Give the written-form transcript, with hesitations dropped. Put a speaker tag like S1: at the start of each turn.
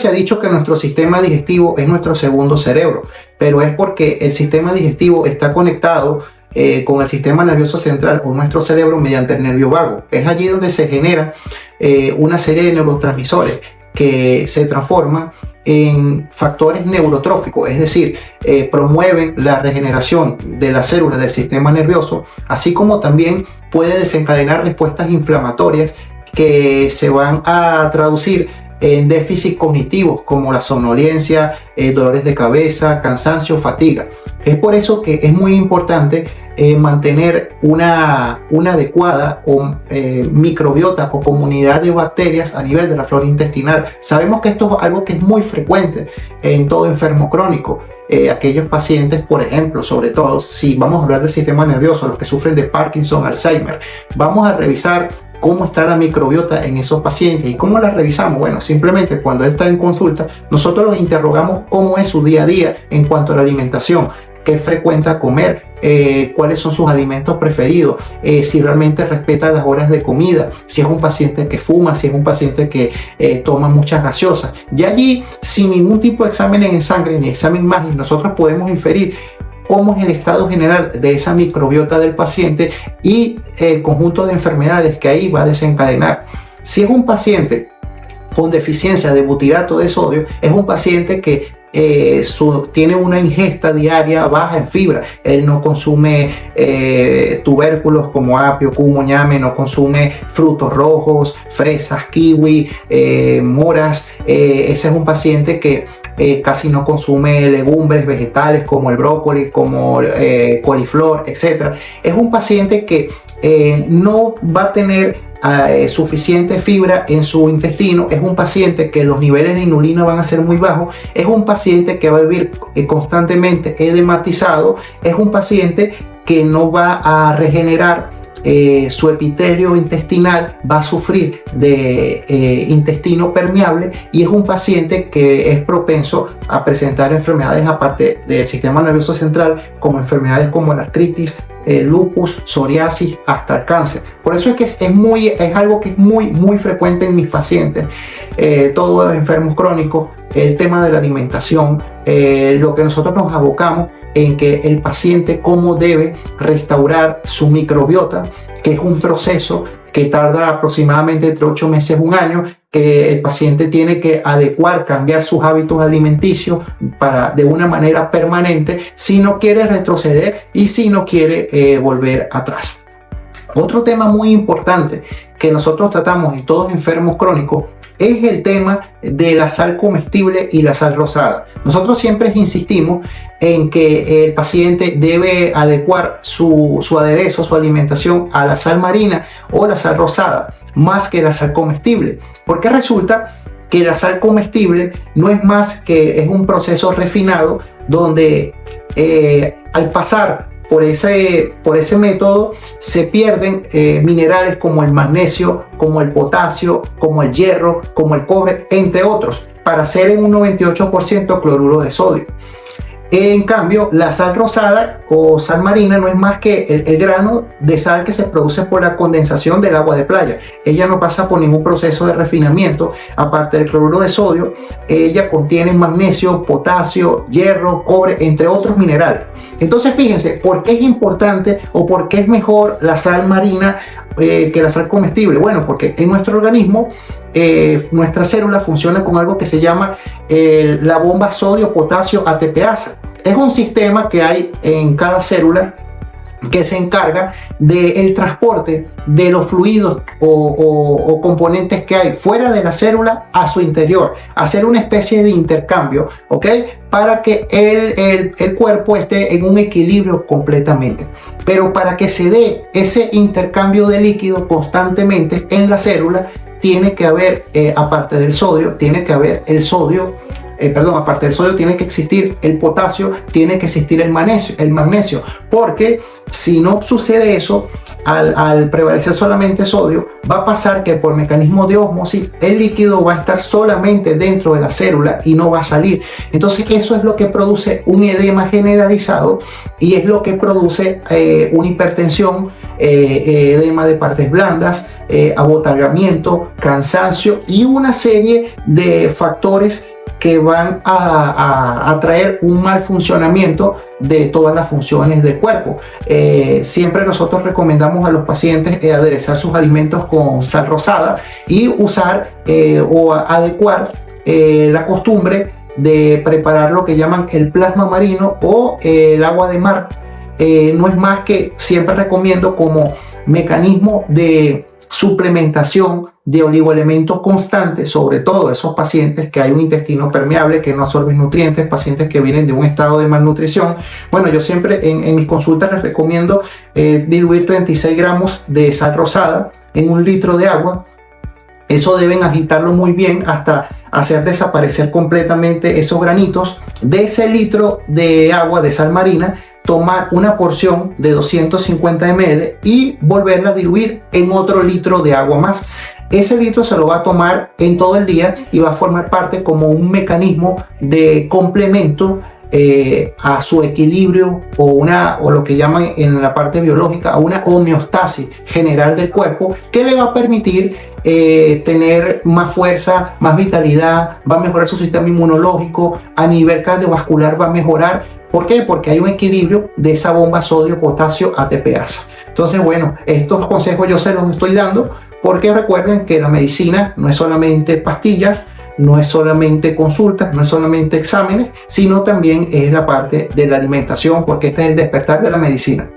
S1: se ha dicho que nuestro sistema digestivo es nuestro segundo cerebro, pero es porque el sistema digestivo está conectado con el sistema nervioso central o nuestro cerebro mediante el nervio vago. Es allí donde se genera una serie de neurotransmisores que se transforman en factores neurotróficos, es decir, promueven la regeneración de las células del sistema nervioso, así como también puede desencadenar respuestas inflamatorias que se van a traducir en déficits cognitivos como la somnolencia, dolores de cabeza, cansancio, fatiga. Es por eso que es muy importante mantener una adecuada microbiota o comunidad de bacterias a nivel de la flora intestinal. Sabemos que esto es algo que es muy frecuente en todo enfermo crónico. Aquellos pacientes, por ejemplo, sobre todo si vamos a hablar del sistema nervioso, los que sufren de Parkinson, Alzheimer, vamos a revisar cómo está la microbiota en esos pacientes. ¿Y cómo la revisamos? Bueno, simplemente cuando él está en consulta, nosotros los interrogamos cómo es su día a día en cuanto a la alimentación, qué frecuenta comer, cuáles son sus alimentos preferidos, si realmente respeta las horas de comida, si es un paciente que fuma, si es un paciente que toma muchas gaseosas. Y allí, sin ningún tipo de examen en sangre ni examen imagen, nosotros podemos inferir cómo es el estado general de esa microbiota del paciente y el conjunto de enfermedades que ahí va a desencadenar. Si es un paciente con deficiencia de butirato de sodio, es un paciente que tiene una ingesta diaria baja en fibra. Él no consume tubérculos como apio, cumo, ñame, no consume frutos rojos, fresas, kiwi, moras. Ese es un paciente que casi no consume legumbres vegetales como el brócoli, como coliflor, etc. Es un paciente que no va a tener suficiente fibra en su intestino. Es un paciente que los niveles de inulina van a ser muy bajos. Es un paciente que va a vivir constantemente edematizado. Es un paciente que no va a regenerar su epitelio intestinal, va a sufrir de intestino permeable, y es un paciente que es propenso a presentar enfermedades aparte del sistema nervioso central, como enfermedades como la artritis, lupus, psoriasis, hasta el cáncer. Por eso es que es algo que es muy frecuente en mis pacientes, todos los enfermos crónicos, el tema de la alimentación, lo que nosotros nos abocamos en que el paciente cómo debe restaurar su microbiota, que es un proceso que tarda aproximadamente entre 8 meses a 1 año, que el paciente tiene que adecuar, cambiar sus hábitos alimenticios de una manera permanente si no quiere retroceder y si no quiere volver atrás. Otro tema muy importante que nosotros tratamos en todos enfermos crónicos es el tema de la sal comestible y la sal rosada. Nosotros siempre insistimos en que el paciente debe adecuar su aderezo, su alimentación a la sal marina o la sal rosada, más que la sal comestible, porque resulta que la sal comestible no es más que es un proceso refinado donde al pasar por ese método se pierden minerales como el magnesio, como el potasio, como el hierro, como el cobre, entre otros, para hacer en un 98% cloruro de sodio. En cambio, la sal rosada o sal marina no es más que el grano de sal que se produce por la condensación del agua de playa. Ella no pasa por ningún proceso de refinamiento. Aparte del cloruro de sodio, ella contiene magnesio, potasio, hierro, cobre, entre otros minerales. Entonces, fíjense, ¿por qué es importante o por qué es mejor la sal marina que la sal comestible? Bueno, porque en nuestro organismo nuestra célula funciona con algo que se llama la bomba sodio-potasio ATPasa. Es un sistema que hay en cada célula que se encarga del transporte de los fluidos o componentes que hay fuera de la célula a su interior, hacer una especie de intercambio, ¿ok? Para que el cuerpo esté en un equilibrio completamente. Pero para que se dé ese intercambio de líquido constantemente en la célula, tiene que haber, aparte del sodio, tiene que haber el sodio, aparte del sodio tiene que existir el potasio, tiene que existir el magnesio, porque si no sucede eso, al prevalecer solamente sodio, va a pasar que por mecanismo de ósmosis el líquido va a estar solamente dentro de la célula y no va a salir. Entonces eso es lo que produce un edema generalizado y es lo que produce una hipertensión edema de partes blandas, abotagamiento, cansancio y una serie de factores que van a traer un mal funcionamiento de todas las funciones del cuerpo. Siempre nosotros recomendamos a los pacientes aderezar sus alimentos con sal rosada y usar o adecuar la costumbre de preparar lo que llaman el plasma marino o el agua de mar. No es más que siempre recomiendo como mecanismo de suplementación de oligoelementos constantes, sobre todo esos pacientes que hay un intestino permeable, que no absorben nutrientes, pacientes que vienen de un estado de malnutrición. Bueno, yo siempre en mis consultas les recomiendo diluir 36 gramos de sal rosada en 1 litro de agua. Eso deben agitarlo muy bien hasta hacer desaparecer completamente esos granitos. De ese litro de agua de sal marina, tomar una porción de 250 ml y volverla a diluir en otro litro de agua más. Ese litro se lo va a tomar en todo el día y va a formar parte como un mecanismo de complemento a su equilibrio o lo que llaman en la parte biológica a una homeostasis general del cuerpo, que le va a permitir tener más fuerza, más vitalidad, va a mejorar su sistema inmunológico, a nivel cardiovascular va a mejorar. ¿Por qué? Porque hay un equilibrio de esa bomba sodio-potasio ATPasa. Entonces, bueno, estos consejos yo se los estoy dando porque recuerden que la medicina no es solamente pastillas, no es solamente consultas, no es solamente exámenes, sino también es la parte de la alimentación, porque este es el despertar de la medicina.